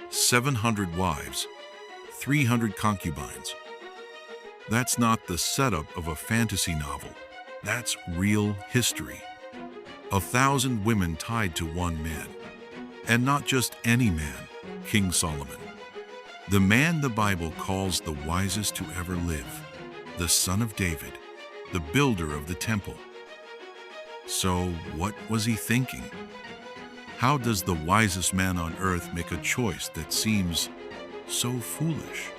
700 wives, 300 concubines. That's not the setup of a fantasy novel. That's real history. 1,000 women tied to one man. And not just any man, King Solomon. The man the Bible calls the wisest to ever live, the son of David, the builder of the temple. So what was he thinking? How does the wisest man on earth make a choice that seems so foolish?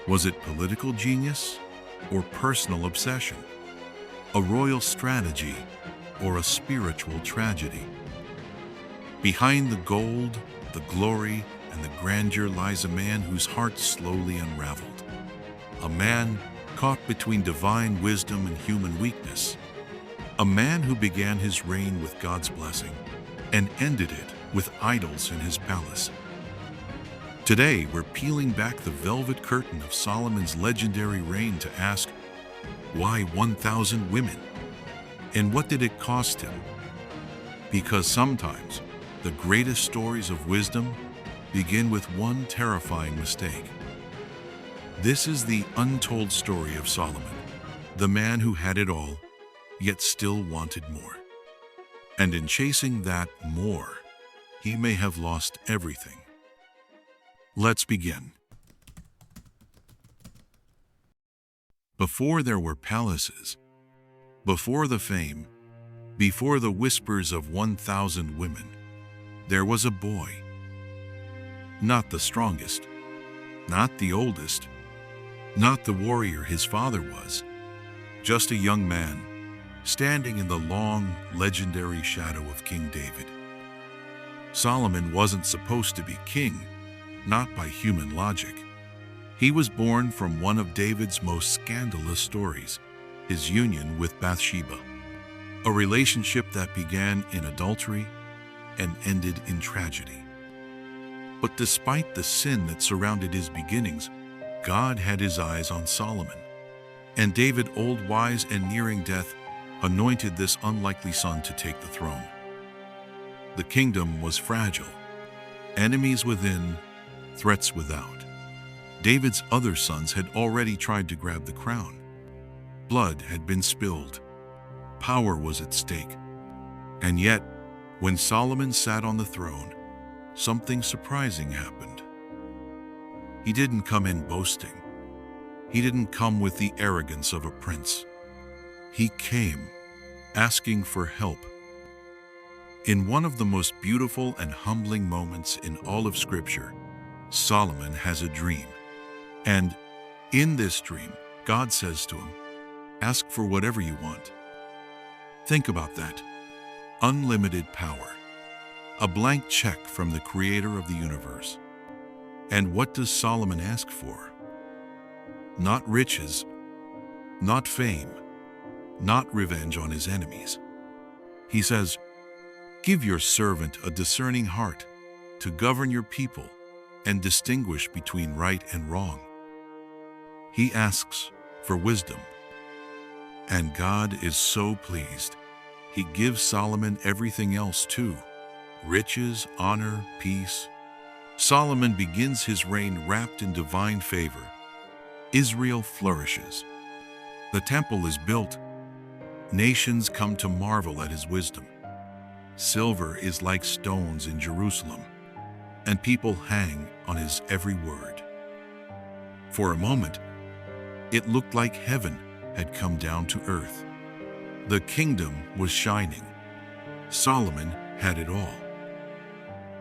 Was it political genius or personal obsession? A royal strategy or a spiritual tragedy? Behind the gold, the glory, and the grandeur lies a man whose heart slowly unraveled. A man caught between divine wisdom and human weakness. A man who began his reign with God's blessing and ended it with idols in his palace. Today, we're peeling back the velvet curtain of Solomon's legendary reign to ask, why 1,000 women? And what did it cost him? Because sometimes the greatest stories of wisdom begin with one terrifying mistake. This is the untold story of Solomon, the man who had it all, yet still wanted more. And in chasing that more, he may have lost everything. Let's begin. Before there were palaces, before the fame, before the whispers of 1,000 women, there was a boy. Not the strongest, not the oldest, not the warrior his father was, just a young man standing in the long, legendary shadow of King David. Solomon wasn't supposed to be king, not by human logic. He was born from one of David's most scandalous stories, his union with Bathsheba, a relationship that began in adultery and ended in tragedy. But despite the sin that surrounded his beginnings, God had his eyes on Solomon. And David, old, wise, and nearing death, anointed this unlikely son to take the throne. The kingdom was fragile, enemies within, threats without. David's other sons had already tried to grab the crown. Blood had been spilled. Power was at stake. And yet, when Solomon sat on the throne, something surprising happened. He didn't come in boasting. He didn't come with the arrogance of a prince. He came asking for help. In one of the most beautiful and humbling moments in all of Scripture, Solomon has a dream. And in this dream, God says to him, "Ask for whatever you want." Think about that. Unlimited power. A blank check from the creator of the universe. And what does Solomon ask for? Not riches, not fame, not revenge on his enemies. He says, "Give your servant a discerning heart to govern your people and distinguish between right and wrong." He asks for wisdom. And God is so pleased. He gives Solomon everything else too: riches, honor, peace. Solomon begins his reign wrapped in divine favor. Israel flourishes. The temple is built. Nations come to marvel at his wisdom. Silver is like stones in Jerusalem, and people hang on his every word. For a moment, it looked like heaven had come down to earth. The kingdom was shining. Solomon had it all.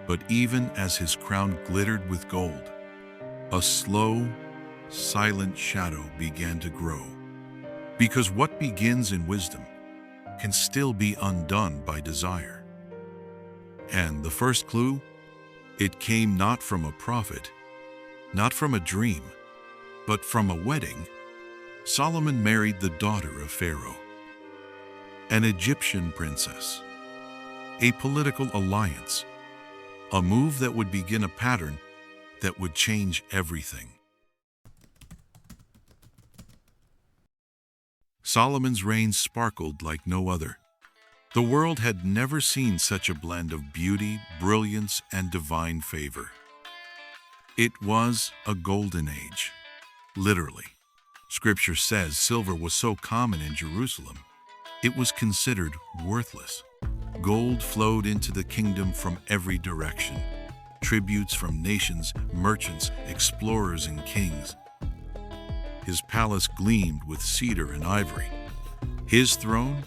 But even as his crown glittered with gold, a slow, silent shadow began to grow. Because what begins in wisdom can still be undone by desire. And the first clue? It came not from a prophet, not from a dream, but from a wedding. Solomon married the daughter of Pharaoh, an Egyptian princess. A political alliance, a move that would begin a pattern that would change everything. Solomon's reign sparkled like no other. The world had never seen such a blend of beauty, brilliance, and divine favor. It was a golden age, literally. Scripture says silver was so common in Jerusalem, it was considered worthless. Gold flowed into the kingdom from every direction. Tributes from nations, merchants, explorers, and kings. His palace gleamed with cedar and ivory. His throne,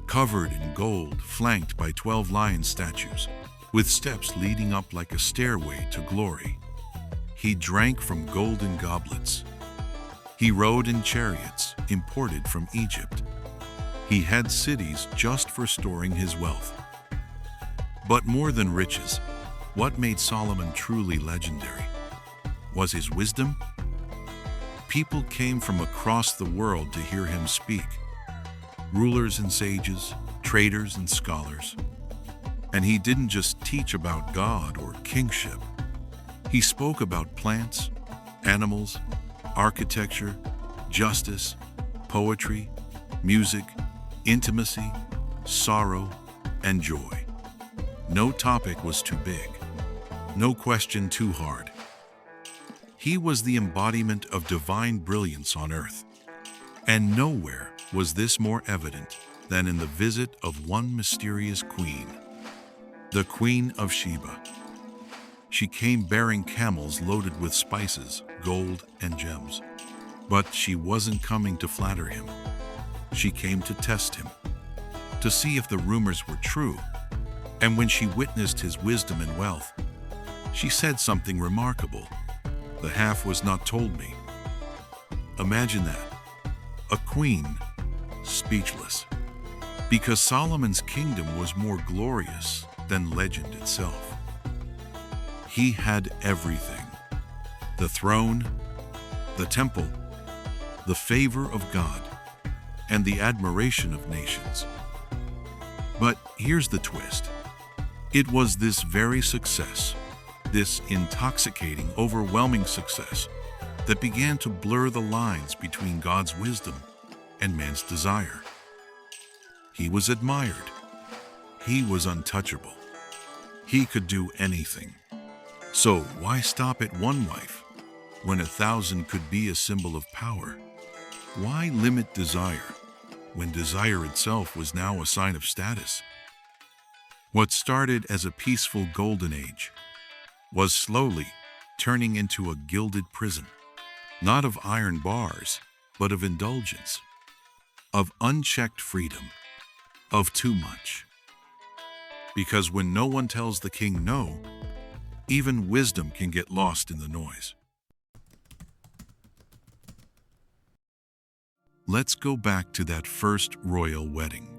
covered in gold, flanked by 12 lion statues, with steps leading up like a stairway to glory. He drank from golden goblets. He rode in chariots imported from Egypt. He had cities just for storing his wealth. But more than riches, what made Solomon truly legendary was his wisdom. People came from across the world to hear him speak. Rulers and sages, traders and scholars. And he didn't just teach about God or kingship. He spoke about plants, animals, architecture, justice, poetry, music, intimacy, sorrow, and joy. No topic was too big, no question too hard. He was the embodiment of divine brilliance on earth, and nowhere was this more evident than in the visit of one mysterious queen, the Queen of Sheba. She came bearing camels loaded with spices, gold, and gems. But she wasn't coming to flatter him. She came to test him, to see if the rumors were true. And when she witnessed his wisdom and wealth, she said something remarkable. The half was not told me. Imagine that. A queen, speechless. Because Solomon's kingdom was more glorious than legend itself. He had everything. The throne, the temple, the favor of God, and the admiration of nations. But here's the twist. It was this very success, this intoxicating, overwhelming success, that began to blur the lines between God's wisdom and man's desire. He was admired. He was untouchable. He could do anything. So why stop at one wife when 1,000 could be a symbol of power? Why limit desire when desire itself was now a sign of status? What started as a peaceful golden age was slowly turning into a gilded prison, not of iron bars, but of indulgence, of unchecked freedom, of too much. Because when no one tells the king no, even wisdom can get lost in the noise. Let's go back to that first royal wedding.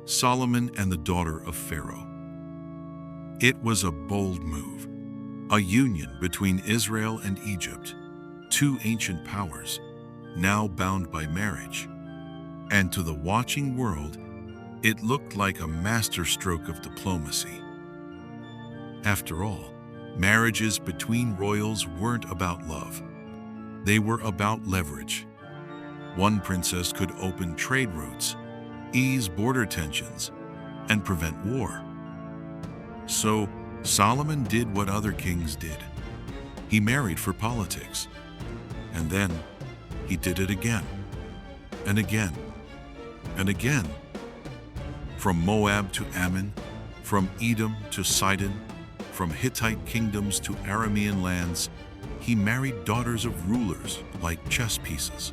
Solomon and the daughter of Pharaoh. It was a bold move, a union between Israel and Egypt, two ancient powers, now bound by marriage. And to the watching world, it looked like a masterstroke of diplomacy. After all, marriages between royals weren't about love. They were about leverage. One princess could open trade routes, ease border tensions, and prevent war. So Solomon did what other kings did. He married for politics. And then he did it again, and again, and again. From Moab to Ammon, from Edom to Sidon, from Hittite kingdoms to Aramean lands, he married daughters of rulers like chess pieces.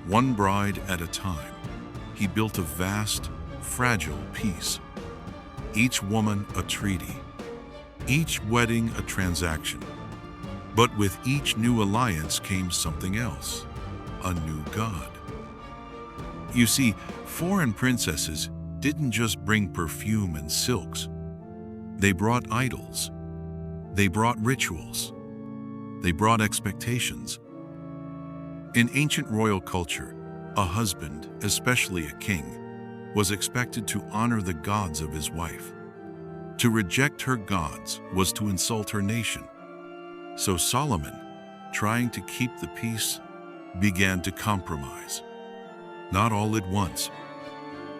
One bride at a time, he built a vast, fragile peace. Each woman a treaty, each wedding a transaction. But with each new alliance came something else, a new god. You see, foreign princesses didn't just bring perfume and silks. They brought idols. They brought rituals. They brought expectations. In ancient royal culture, a husband, especially a king, was expected to honor the gods of his wife. To reject her gods was to insult her nation. So Solomon, trying to keep the peace, began to compromise. Not all at once,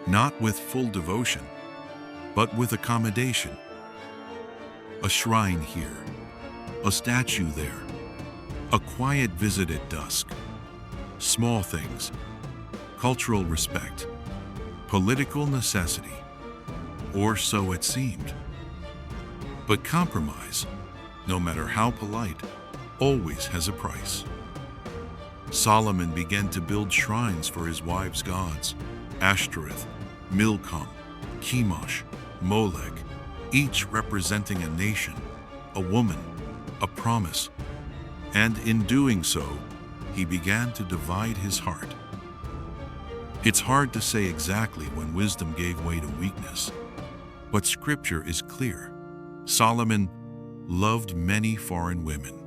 not with full devotion, but with accommodation. A shrine here, a statue there, a quiet visit at dusk. Small things, cultural respect, political necessity, or so it seemed. But compromise, no matter how polite, always has a price. Solomon began to build shrines for his wives' gods, Ashtoreth, Milcom, Chemosh, Molech, each representing a nation, a woman, a promise. And in doing so, he began to divide his heart. It's hard to say exactly when wisdom gave way to weakness, but Scripture is clear. Solomon loved many foreign women.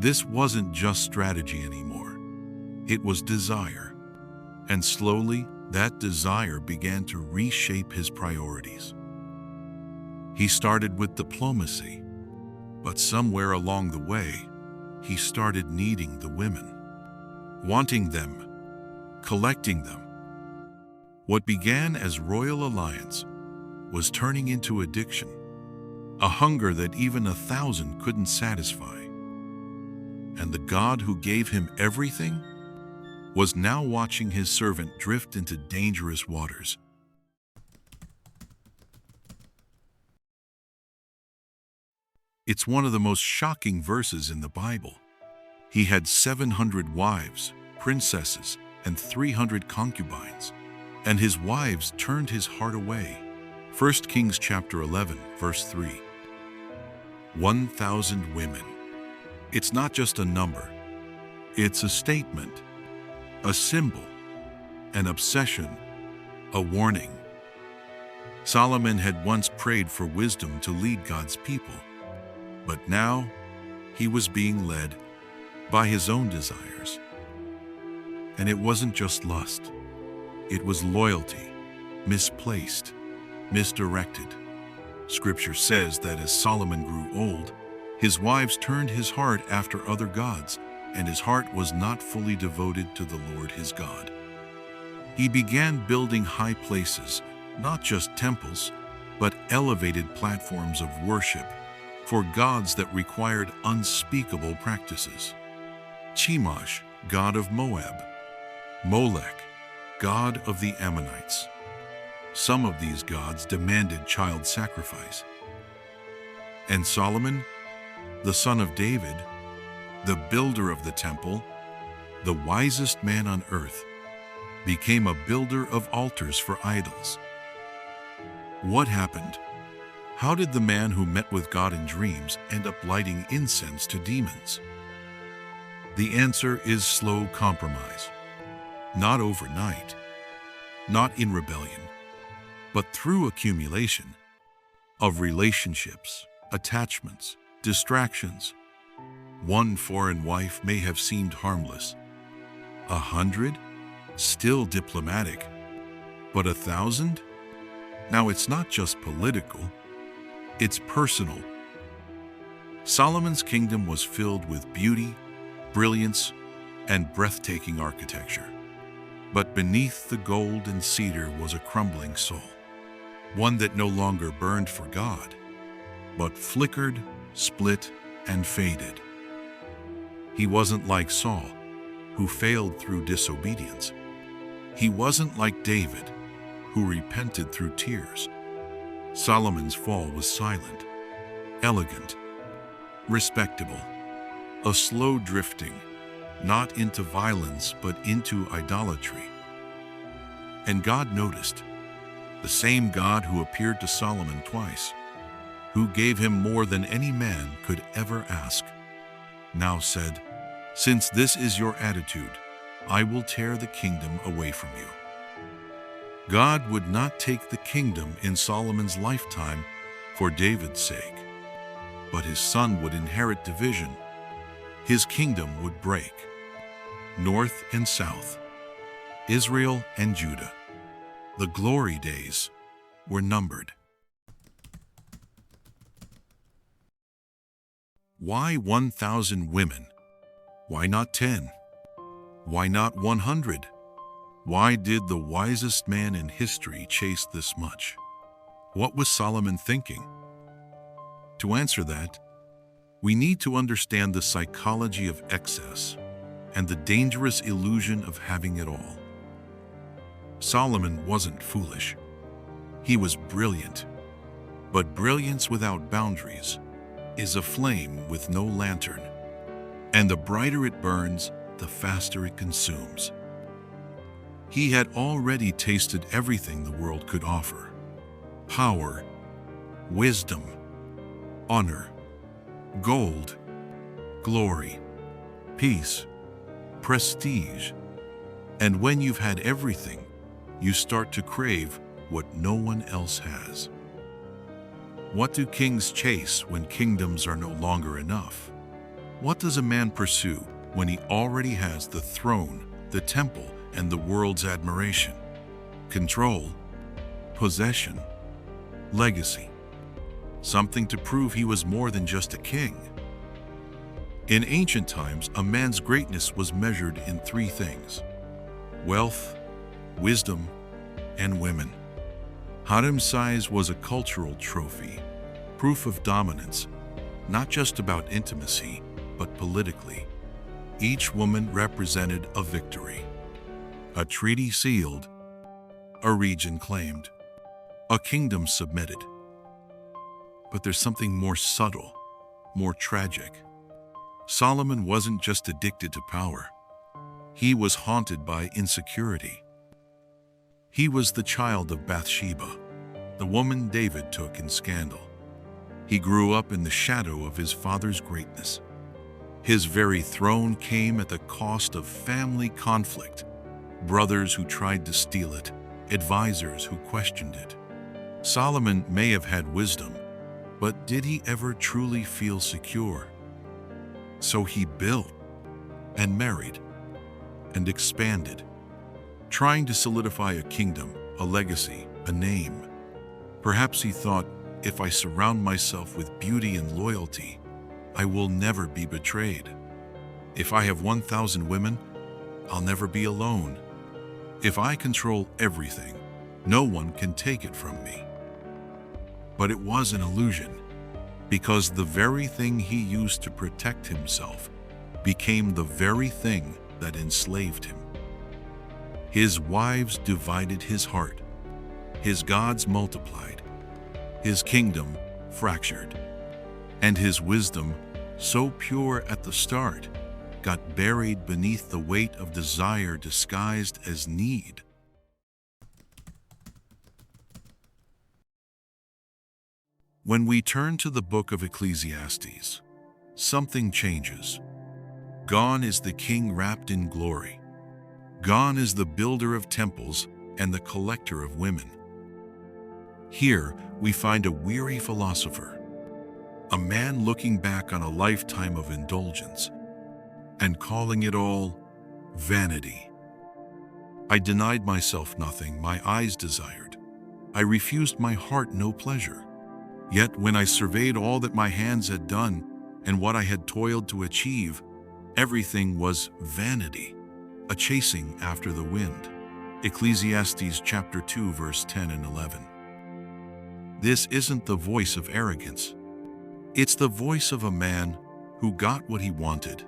This wasn't just strategy anymore. It was desire. And slowly, that desire began to reshape his priorities. He started with diplomacy, but somewhere along the way, he started needing the women, wanting them, collecting them. What began as royal alliance was turning into addiction, a hunger that even 1,000 couldn't satisfy. And the God who gave him everything was now watching his servant drift into dangerous waters. It's one of the most shocking verses in the Bible. He had 700 wives, princesses, and 300 concubines, and his wives turned his heart away. 1 Kings chapter 11, verse 3. 1,000 women. It's not just a number. It's a statement, a symbol, an obsession, a warning. Solomon had once prayed for wisdom to lead God's people, but now he was being led by his own desires. And it wasn't just lust. It was loyalty, misplaced, misdirected. Scripture says that as Solomon grew old, his wives turned his heart after other gods, and his heart was not fully devoted to the Lord his God. He began building high places, not just temples, but elevated platforms of worship for gods that required unspeakable practices. Chemosh, god of Moab. Molech, god of the Ammonites. Some of these gods demanded child sacrifice. And Solomon, the son of David, the builder of the temple, the wisest man on earth, became a builder of altars for idols. What happened? How did the man who met with God in dreams end up lighting incense to demons? The answer is slow compromise. Not overnight, not in rebellion, but through accumulation of relationships, attachments, distractions. One foreign wife may have seemed harmless. 100? Still diplomatic. But 1,000? Now it's not just political, it's personal. Solomon's kingdom was filled with beauty, brilliance, and breathtaking architecture. But beneath the gold and cedar was a crumbling soul, one that no longer burned for God, but flickered, split, and faded. He wasn't like Saul, who failed through disobedience. He wasn't like David, who repented through tears. Solomon's fall was silent, elegant, respectable, a slow drifting, not into violence but into idolatry. And God noticed. The same God who appeared to Solomon twice, who gave him more than any man could ever ask, now said, "Since this is your attitude, I will tear the kingdom away from you." God would not take the kingdom in Solomon's lifetime for David's sake, but his son would inherit division. His kingdom would break. North and south, Israel and Judah. The glory days were numbered. Why 1,000 women? Why not 10? Why not 100? Why did the wisest man in history chase this much? What was Solomon thinking? To answer that, We need to understand the psychology of excess and the dangerous illusion of having it all. Solomon wasn't foolish. He was brilliant. But brilliance without boundaries is a flame with no lantern, and the brighter it burns, the faster it consumes. He had already tasted everything the world could offer: power, wisdom, honor, gold, glory, peace, prestige. And when you've had everything, you start to crave what no one else has. What do kings chase when kingdoms are no longer enough? What does a man pursue when he already has the throne, the temple, and the world's admiration? Control, possession, legacy. Something to prove he was more than just a king. In ancient times, a man's greatness was measured in three things: wealth, wisdom, and women. Harem size was a cultural trophy, proof of dominance, not just about intimacy, but politically. Each woman represented a victory. A treaty sealed, a region claimed, a kingdom submitted. But there's something more subtle, more tragic. Solomon wasn't just addicted to power. He was haunted by insecurity. He was the child of Bathsheba, the woman David took in scandal. He grew up in the shadow of his father's greatness. His very throne came at the cost of family conflict, brothers who tried to steal it, advisors who questioned it. Solomon may have had wisdom, but did he ever truly feel secure? So he built and married and expanded, trying to solidify a kingdom, a legacy, a name. Perhaps he thought, if I surround myself with beauty and loyalty, I will never be betrayed. If I have 1,000 women, I'll never be alone. If I control everything, no one can take it from me. But it was an illusion, because the very thing he used to protect himself became the very thing that enslaved him. His wives divided his heart. His gods multiplied. His kingdom fractured. And his wisdom, so pure at the start, got buried beneath the weight of desire disguised as need. When we turn to the book of Ecclesiastes, something changes. Gone is the king wrapped in glory. Gone is the builder of temples and the collector of women. Here we find a weary philosopher, a man looking back on a lifetime of indulgence and calling it all vanity. I denied myself nothing my eyes desired. I refused my heart no pleasure. Yet when I surveyed all that my hands had done and what I had toiled to achieve, everything was vanity, a chasing after the wind. Ecclesiastes chapter 2, verse 10 and 11. This isn't the voice of arrogance. It's the voice of a man who got what he wanted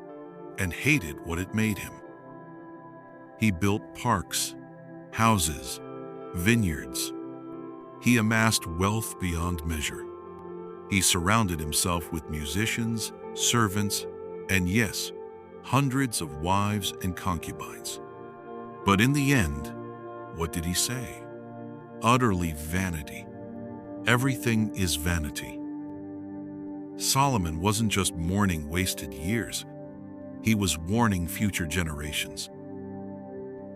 and hated what it made him. He built parks, houses, vineyards. He amassed wealth beyond measure. He surrounded himself with musicians, servants, and yes, hundreds of wives and concubines. But in the end, what did he say? Utterly vanity. Everything is vanity. Solomon wasn't just mourning wasted years. He was warning future generations.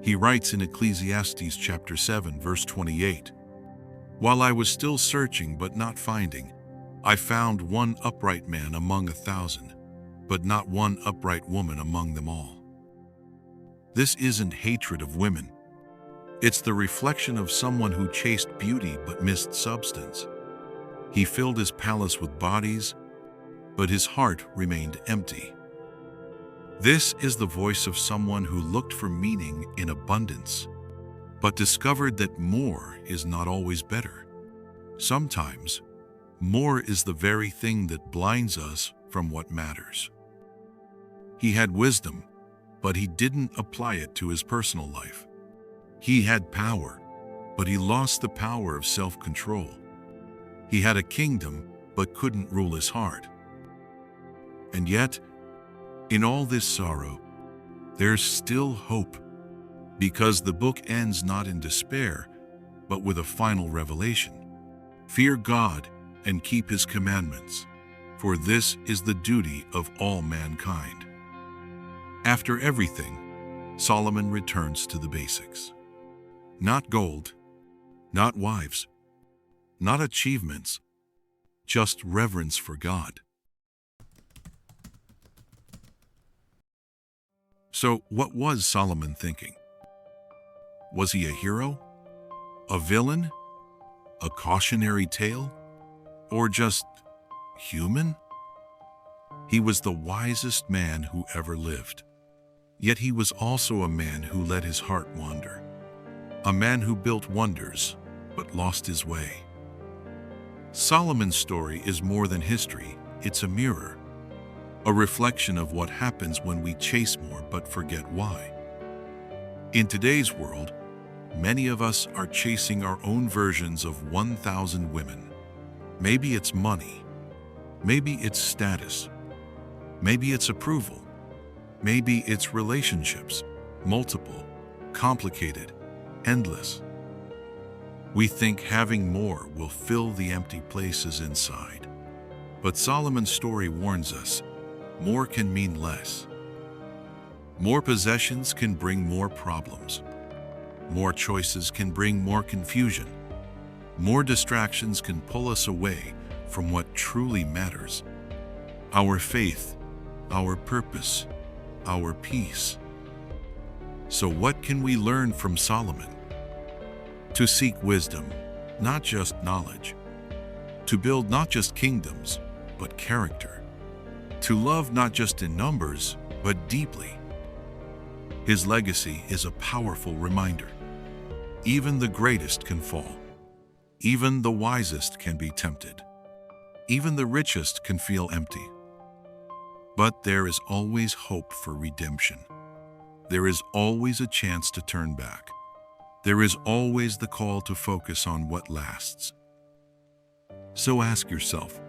He writes in Ecclesiastes chapter 7, verse 28, "While I was still searching but not finding, I found one upright man among 1,000, but not one upright woman among them all." This isn't hatred of women. It's the reflection of someone who chased beauty but missed substance. He filled his palace with bodies, but his heart remained empty. This is the voice of someone who looked for meaning in abundance, but discovered that more is not always better. Sometimes, more is the very thing that blinds us from what matters. He had wisdom, but he didn't apply it to his personal life. He had power, but he lost the power of self-control. He had a kingdom, but couldn't rule his heart. And yet, in all this sorrow, there's still hope, because the book ends not in despair, but with a final revelation. Fear God and keep his commandments, for this is the duty of all mankind. After everything, Solomon returns to the basics. Not gold, not wives, not achievements, just reverence for God. So, what was Solomon thinking? Was he a hero? A villain? A cautionary tale? Or just human? He was the wisest man who ever lived. Yet he was also a man who let his heart wander. A man who built wonders, but lost his way. Solomon's story is more than history, it's a mirror. A reflection of what happens when we chase more but forget why. In today's world, many of us are chasing our own versions of 1,000 women. Maybe it's money. Maybe it's status. Maybe it's approval. Maybe it's relationships, multiple, complicated, endless. We think having more will fill the empty places inside. But Solomon's story warns us, more can mean less. More possessions can bring more problems. More choices can bring more confusion. More distractions can pull us away from what truly matters. Our faith, our purpose, our peace. So what can we learn from Solomon? To seek wisdom, not just knowledge. To build not just kingdoms, but character. To love not just in numbers, but deeply. His legacy is a powerful reminder. Even the greatest can fall. Even the wisest can be tempted. Even the richest can feel empty. But there is always hope for redemption. There is always a chance to turn back. There is always the call to focus on what lasts. So ask yourself,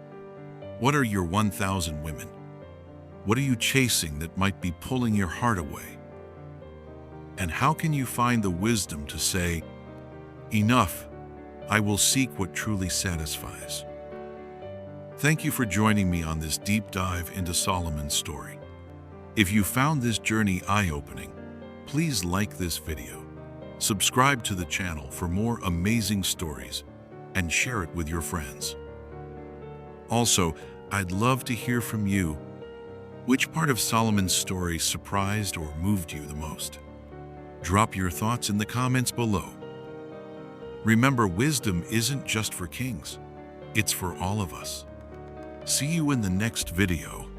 what are your 1,000 women? What are you chasing that might be pulling your heart away? And how can you find the wisdom to say, enough, I will seek what truly satisfies? Thank you for joining me on this deep dive into Solomon's story. If you found this journey eye-opening, please like this video, subscribe to the channel for more amazing stories, and share it with your friends. Also, I'd love to hear from you. Which part of Solomon's story surprised or moved you the most? Drop your thoughts in the comments below. Remember, wisdom isn't just for kings, it's for all of us. See you in the next video.